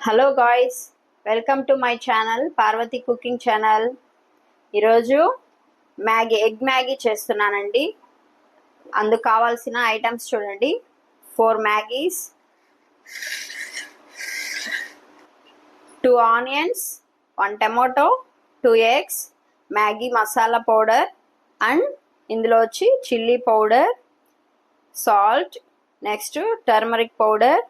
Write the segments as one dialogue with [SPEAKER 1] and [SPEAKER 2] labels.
[SPEAKER 1] Hello guys, welcome to my channel Parvati cooking channel. ఈరోజు egg Maggi చేస్తున్నానండి. అందుకు కావాల్సిన ఐటమ్స్ చూడండి. 4 Maggis, 2 onions, 1 tomato, 2 eggs, Maggi masala powder and ఇందులో వచ్చి chilli powder, salt, next turmeric powder,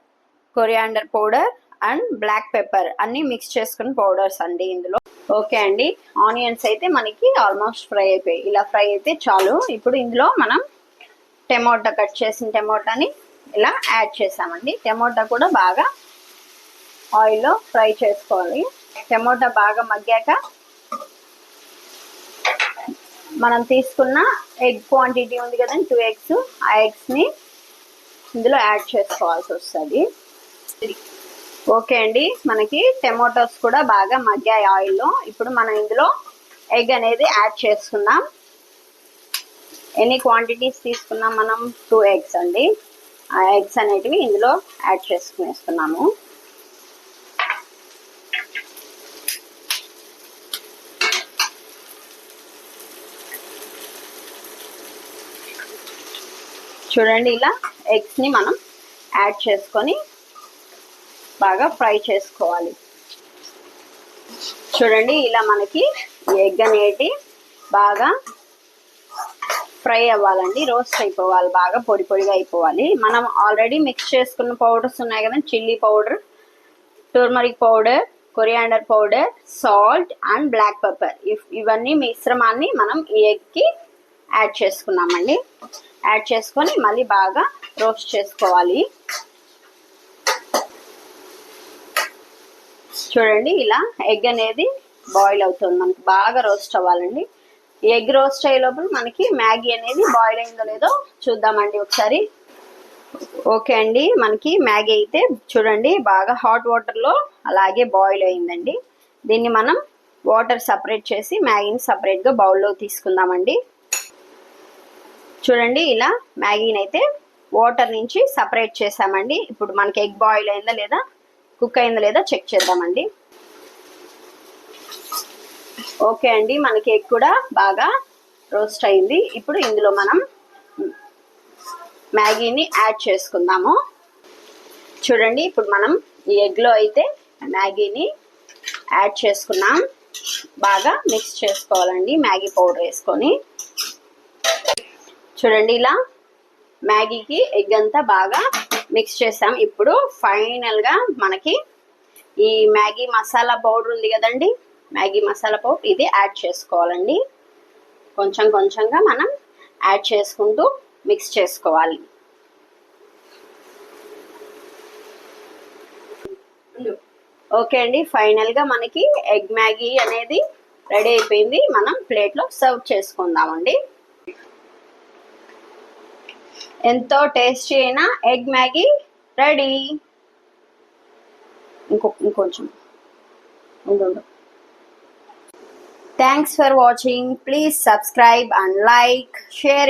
[SPEAKER 1] coriander powder and black pepper అన్నీ mix చేసుకుని powders అండి ఇందులో. ఓకే అండి, ఆనియన్స్ అయితే మనకి ఆల్మోస్ట్ ఫ్రై అయిపోయాయి. ఇలా ఫ్రై అయితే చాలు. ఇప్పుడు ఇందులో మనం టమాటా కట్ చేసిన టమాటాని ఇలా యాడ్ చేసామండి. టమాటా కూడా బాగా ఆయిల్లో ఫ్రై చేసుకోవాలి. టమాటా బాగా మగ్గాక మనం తీసుకున్న ఎగ్ క్వాంటిటీ ఉంది కదండి, 2 ఎగ్స్, ఆ ఎగ్స్ని ఇందులో యాడ్ చేసుకోవాల్సి వస్తుంది. ఓకే అండి, మనకి టమాటోస్ కూడా బాగా మగ్గాయి ఆయిల్లో. ఇప్పుడు మనం ఇందులో ఎగ్ అనేది యాడ్ చేసుకుందాం. ఎన్ని క్వాంటిటీస్ తీసుకున్నాం మనం? 2 ఎగ్స్ అండి. ఆ ఎగ్స్ అనేటివి ఇందులో యాడ్ చేసుకునేస్తున్నాము. చూడండి, ఇలా ఎగ్స్ని మనం యాడ్ చేసుకొని బాగా ఫ్రై చేసుకోవాలి. చూడండి, ఇలా మనకి ఎగ్ అనేది బాగా ఫ్రై అవ్వాలండి, రోస్ట్ అయిపోవాలి, బాగా పొడి పొడిగా అయిపోవాలి. మనం ఆల్రెడీ మిక్స్ చేసుకున్న పౌడర్స్ ఉన్నాయి కదా, chilli powder, turmeric powder, coriander powder, salt and black pepper, ఇవన్నీ మిశ్రమాన్ని మనం ఈ ఎగ్కి యాడ్ చేసుకున్నామండి. యాడ్ చేసుకొని మళ్ళీ బాగా రోస్ట్ చేసుకోవాలి. చూడండి, ఇలా ఎగ్ అనేది బాయిల్ అవుతుంది. మనకి బాగా రోస్ట్ అవ్వాలండి. ఎగ్ రోస్ట్ అయ్యే లోపల మనకి మ్యాగీ అనేది బాయిల్ అయిందో లేదో చూద్దామండి ఒకసారి. ఓకే అండి, మనకి మ్యాగీ అయితే చూడండి బాగా హాట్ వాటర్లో అలాగే బాయిల్ అయిందండి. దీన్ని మనం వాటర్ సపరేట్ చేసి మ్యాగీని సపరేట్గా బౌల్లో తీసుకుందామండి. చూడండి, ఇలా మ్యాగీని అయితే వాటర్ నుంచి సపరేట్ చేసామండి. ఇప్పుడు మనకి ఎగ్ బాయిల్ అయిందా లేదా, కుక్ అయిందా లేదా చెక్ చేద్దామండి. ఓకే అండి, మనకి ఎగ్ కూడా బాగా రోస్ట్ అయింది. ఇప్పుడు ఇందులో మనం మ్యాగీని యాడ్ చేసుకుందాము. చూడండి, ఇప్పుడు మనం ఈ ఎగ్లో అయితే మ్యాగీని యాడ్ చేసుకున్నాం. బాగా మిక్స్ చేసుకోవాలండి మ్యాగీ పౌడర్ వేసుకొని. చూడండి, ఇలా మ్యాగీకి ఎగ్ అంతా బాగా మిక్స్ చేసాం. ఇప్పుడు ఫైనల్గా మనకి ఈ మ్యాగీ మసాలా పౌడర్ ఉంది కదండి, మ్యాగీ మసాలా పౌడర్ ఇది యాడ్ చేసుకోవాలండి. కొంచెం కొంచెంగా మనం యాడ్ చేసుకుంటూ మిక్స్ చేసుకోవాలి. ఓకే అండి, ఫైనల్గా మనకి ఎగ్ మ్యాగీ అనేది రెడీ అయిపోయింది. మనం ప్లేట్లో సర్వ్ చేసుకుందామండి. ఎంతో టేస్టీ అయిన ఎగ్ మ్యాగీ రెడీ. ఇంకొంచెం ఉండు. Thanks for watching. Please subscribe and like, share.